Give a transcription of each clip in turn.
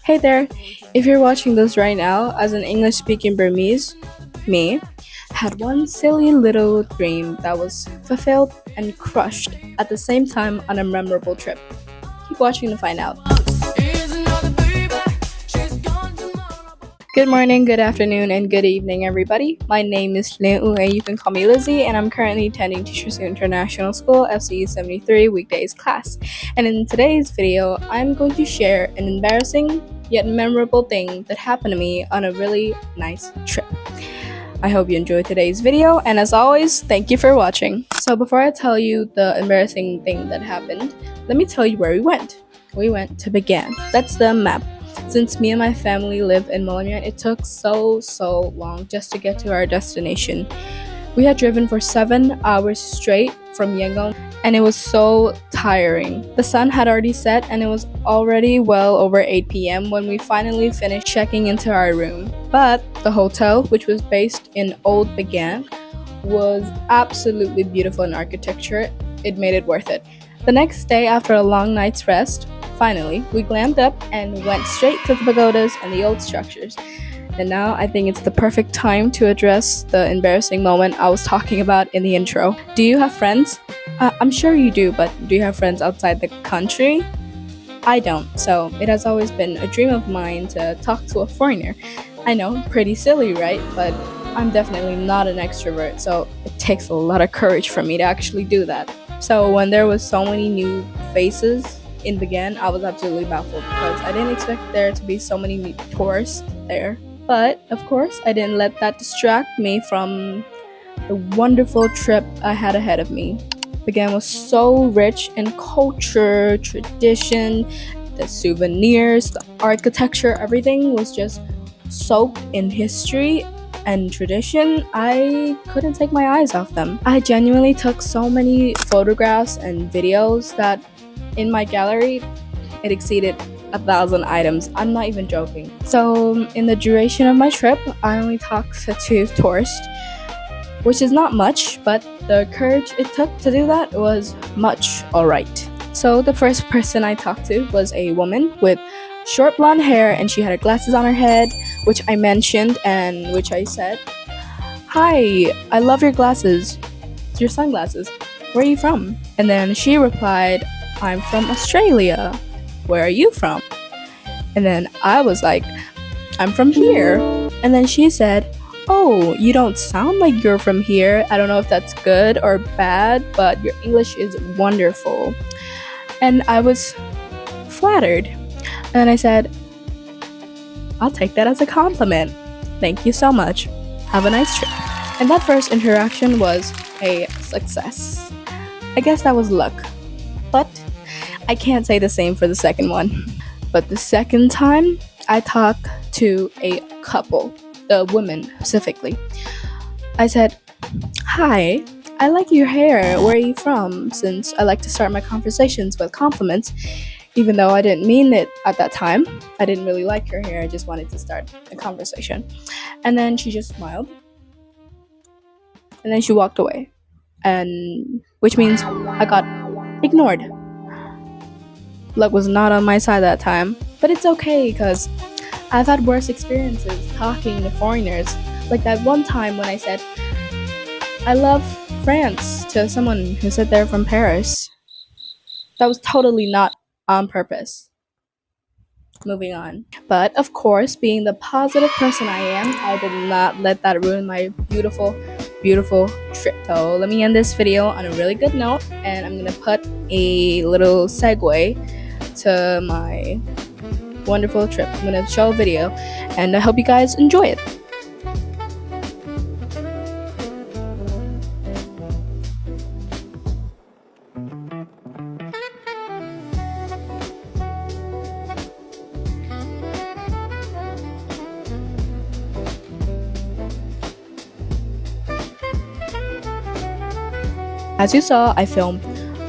Hey there! If you're watching this right now, as an English speaking Burmese, me had one silly little dream that was fulfilled and crushed at the same time on a memorable trip. Keep watching to find out. Good morning, good afternoon, and good evening, everybody. My name is Eain, and you can call me Lizzie, and I'm currently attending Teachers International School FCE 73 weekdays class. And in today's video, I'm going to share an embarrassing yet memorable thing that happened to me on a really nice trip. I hope you enjoyed today's video, and as always, thank you for watching. So before I tell you the embarrassing thing that happened, let me tell you where we went. We went to Bagan. That's the map. Since me and my family live in Malayan, it took so long just to get to our destination. We had driven for 7 hours straight from Yangon, and it was so tiring. The sun had already set, and it was already well over 8 p.m. when we finally finished checking into our room. But the hotel, which was based in Old Bagan, was absolutely beautiful in architecture. It made it worth it. The next day, after a long night's rest, finally, we glammed up and went straight to the pagodas and the old structures. And now I think it's the perfect time to address the embarrassing moment I was talking about in the intro. Do you have friends? I'm sure you do, but do you have friends outside the country? I don't, so it has always been a dream of mine to talk to a foreigner. I know, pretty silly, right? But I'm definitely not an extrovert, so it takes a lot of courage for me to actually do that. So when there was so many new faces in Bagan, I was absolutely baffled because I didn't expect there to be so many tourists there. But of course, I didn't let that distract me from the wonderful trip I had ahead of me. Bagan was so rich in culture, tradition, the souvenirs, the architecture, everything was just soaked in history and tradition. I couldn't take my eyes off them. I genuinely took so many photographs and videos that in my gallery, it exceeded 1,000 items. I'm not even joking. So in the duration of my trip, I only talked to 2 tourists, which is not much, but the courage it took to do that was much alright. So the first person I talked to was a woman with short blonde hair, and she had her glasses on her head, which I mentioned and which I said, "Hi, I love your glasses, your sunglasses. Where are you from?" And then she replied, "I'm from Australia. Where are you from?" And then I was like, "I'm from here." And then she said, "Oh, you don't sound like you're from here. I don't know if that's good or bad, but your English is wonderful." And I was flattered. And I said, "I'll take that as a compliment. Thank you so much. Have a nice trip." And that first interaction was a success. I guess that was luck. But I can't say the same for the second one. But the second time, I talked to a couple, a woman specifically. I said, "Hi, I like your hair. Where are you from?" Since I like to start my conversations with compliments, even though I didn't mean it at that time. I didn't really like her hair. I just wanted to start a conversation. And then she just smiled. And then she walked away. And which means I got ignored. Luck was not on my side that time, but it's okay because I've had worse experiences talking to foreigners. Like that one time when I said, "I love France" to someone who said they're from Paris. That was totally not on purpose. Moving on. But of course, being the positive person I am, I did not let that ruin my beautiful trip. So let me end this video on a really good note, and I'm gonna put a little segue to my wonderful trip. I'm gonna show a video, and I hope you guys enjoy it. As you saw, I filmed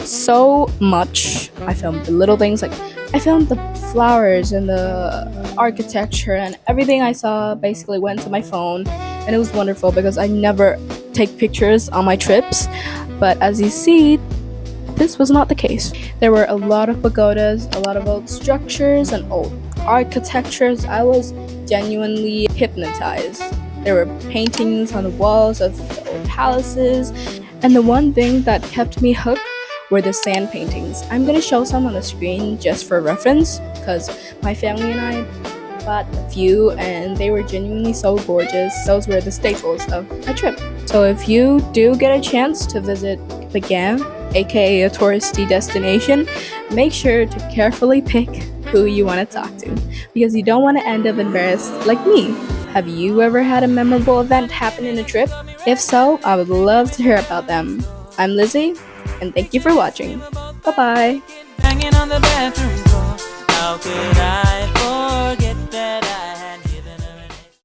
so much. I filmed the little things, like I filmed the flowers and the architecture, and everything I saw basically went to my phone, and it was wonderful because I never take pictures on my trips. But as you see, this was not the case. There were a lot of pagodas, a lot of old structures, and old architectures, I was genuinely hypnotized. There were paintings on the walls of the old palaces, and the one thing that kept me hooked were the sand paintings. I'm gonna show some on the screen just for reference because my family and I bought a few and they were genuinely so gorgeous. Those were the staples of a trip. So if you do get a chance to visit the GAM, aka a touristy destination, make sure to carefully pick who you want to talk to because you don't want to end up embarrassed like me. Have you ever had a memorable event happen in a trip? If so, I would love to hear about them. I'm Lizzie, and thank you for watching. Bye bye. Hanging on the bathroom floor. How could I